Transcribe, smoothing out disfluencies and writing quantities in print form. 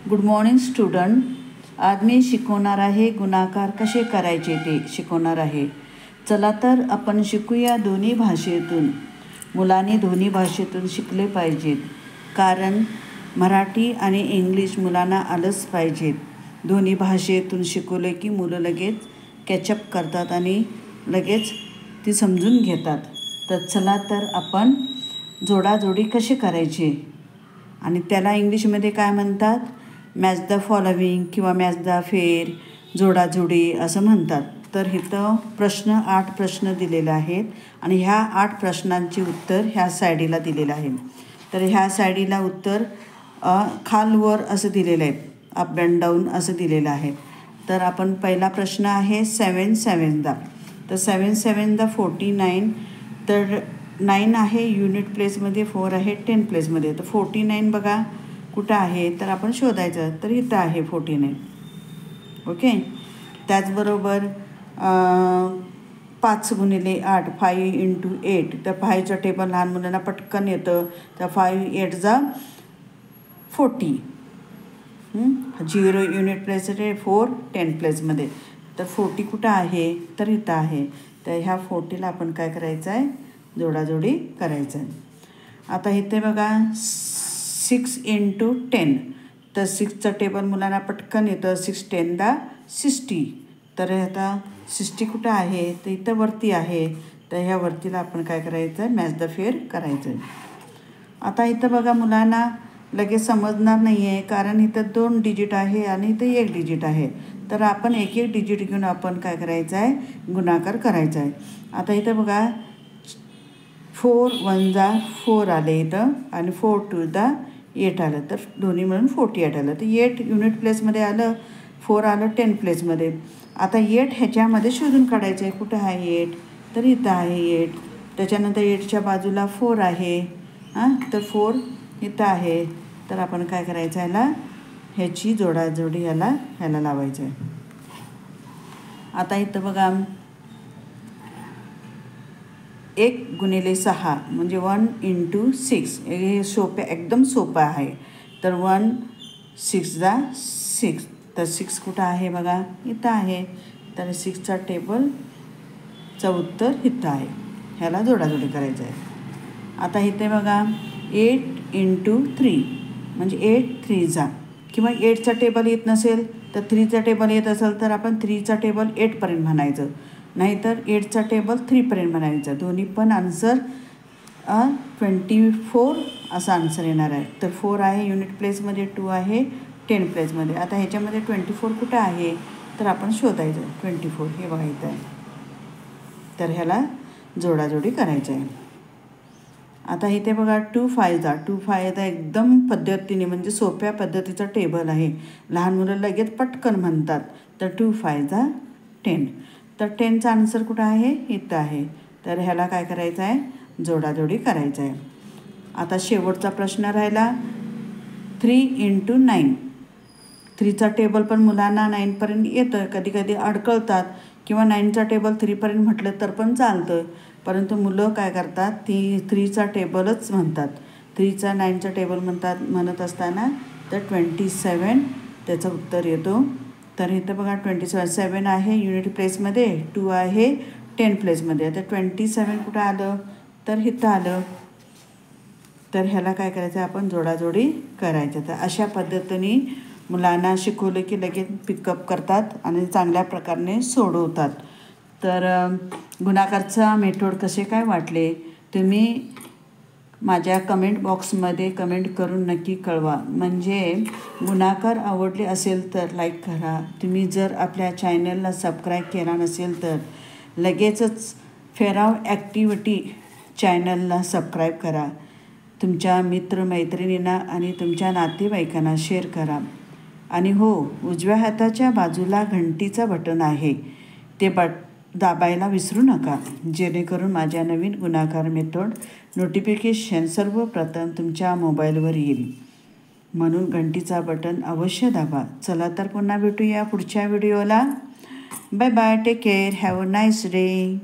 Good morning student. आज मी शिकवणार आहे गुणाकार कसे करायचे ते शिकवणार आहे. चला तर आपण शिकूया दोन्ही भाषेतून. मुलांनी दोन्ही भाषेतून शिकले पाहिजेत, कारण मराठी आणि इंग्लिश मुलांना आलंच पाहिजेत. दोन्ही भाषेतून शिकवले की मुलं लगेच कॅचअप करतात आणि लगेच ती समजून घेतात. तर चला तर आपण जोडाजोडी कसे करायचे आणि त्याला इंग्लिशमध्ये काय म्हणतात, मॅच द फॉलोविंग किंवा मॅच द फेर, जोडाजोडी असं म्हणतात. तर इथं 8 प्रश्न दिलेले आहेत आणि ह्या 8 प्रश्नांचे उत्तर ह्या साईडीला दिलेलं आहे. तर ह्या साईडीला उत्तर खालवर असं दिलेलं आहे, अप अँड डाऊन असं दिलेलं आहे. तर आपण पहिला प्रश्न आहे 7 7 तर 7 7 49. तर 9 आहे युनिट प्लेसमध्ये, 4 आहे 10 प्लेसमध्ये. तर 49 बघा कुठं आहे, तर आपण शोधायचं. तर इथं आहे 49. ओके. त्याचबरोबर 5 गुणिले 8, 5 × 8. तर 5चं टेबल लहान मुलांना पटकन येतं. तर 5 8 जा 40. 0 युनिट प्लेसमध्ये, 4 10 प्लेसमध्ये. तर 40 कुठं आहे, तर इथं आहे. तर ह्या 40ला आपण काय करायचं आहे, जोडाजोडी करायचं आहे. आता इथे बघा 6 × 10. तर 6चं टेबल मुलांना पटकन येतं. 6 10 60. तर आता 60 कुठं आहे, तर इथं वरती आहे. तर ह्या वरतीला आपण काय करायचं आहे, मॅच द फेर करायचं आहे. आता इथं बघा मुलांना लगेच समजणार नाही आहे, कारण इथं 2 डिजिट आहे आणि इथं 1 डिजिट आहे. तर आपण एक डिजिट घेऊन आपण काय करायचं आहे, गुणाकार करायचा आहे. आता इथं बघा 4 1 जा 4 आले इथं आणि 4 2 जा 8 आलं. तर दोन्ही मिळून 48 आलं. तर 8 युनिट प्लेसमध्ये आलं, 4 आलं 10 प्लेसमध्ये. आता 8 ह्याच्यामध्ये शोधून काढायचं आहे. कुठं आहे 8, तर इथं आहे 8. त्याच्यानंतर 8च्या बाजूला 4 आहे. तर 4 इथं आहे. तर आपण काय करायचं आहे, ह्याची जोडाजोडी ह्याला लावायचं आहे. आता इथं बघा 1 गुणिले 6 म्हणजे 1 × 6. हे एकदम सोपं आहे. तर 1 6 जा 6. तर 6 कुठं आहे बघा, इथं आहे. तर 6चा टेबलचं उत्तर इथं आहे. ह्याला जोडाजोडी करायचं आहे. आता इथे बघा 8 × 3 म्हणजे 8 3 जा, किंवा 8चा टेबल येत नसेल तर 3चा टेबल येत असेल तर आपण 3चा टेबल 8पर्यंत म्हणायचं, नाहीतर 8चा टेबल 3पर्यंत म्हणायचं. दोन्ही पण आन्सर 24 असा आन्सर येणार आहे. तर 4 आहे युनिट प्लेसमध्ये, 2 आहे 10 प्लेसमध्ये. आता ह्याच्यामध्ये 24 कुठं आहे, तर आपण शोधायचं. 24 हे बघायचं आहे. तर ह्याला जोडाजोडी करायचं आहे. आता इथे बघा 2 5 जा एकदम पद्धतीने म्हणजे सोप्या पद्धतीचं टेबल आहे. लहान मुलं लगेच पटकन म्हणतात. तर 2 5 जा 10. तर 10चा आन्सर कुठं आहे, इथं आहे. तर ह्याला काय करायचं आहे, जोडाजोडी करायचं आहे. आता शेवटचा प्रश्न राहिला 3 × 9. 3चा टेबल पण मुलांना 9पर्यंत येतं. कधी कधी अडकळतात, किंवा 9चा टेबल 3पर्यंत म्हटलं तर पण चालतं. परंतु मुलं काय करतात, 3चा टेबलच म्हणतात. 3चा 9चा टेबल म्हणत असताना तर 27 त्याचं उत्तर येतो. तर इथं बघा 7 आहे युनिट प्लेसमध्ये, 2 आहे 10 प्लेसमध्ये. तर 27 कुठं आलं, तर इथं आलं. तर ह्याला काय करायचं, आपण जोडाजोडी करायचं. तर अशा पद्धतीने मुलांना शिकवलं की लगेच पिकअप करतात आणि चांगल्या प्रकारे सोडवतात. तर गुणाकारचा मेथड कसे काय वाटले, तुम्ही माझ्या कमेंट बॉक्समध्ये कमेंट करून नक्की कळवा. म्हणजे गुणाकार आवडले असेल तर लाईक करा. तुम्ही जर आपल्या चॅनलला सबस्क्राईब केला नसेल तर लगेचच फेराव ॲक्टिव्हिटी चॅनलला सबस्क्राईब करा. तुमच्या मित्रमैत्रिणींना आणि तुमच्या नातेवाईकांना शेअर करा. आणि हो, उजव्या हाताच्या बाजूला घंटीचं बटन आहे, ते दाबायला विसरू नका, जेणेकरून माझ्या नवीन गुणाकार मेथड नोटिफिकेशन सर्वप्रथम तुमच्या मोबाईलवर येईल. म्हणून घंटीचा बटन अवश्य दाबा. चला तर पुन्हा भेटूया पुढच्या व्हिडिओला. Bye bye, take care, have a nice day.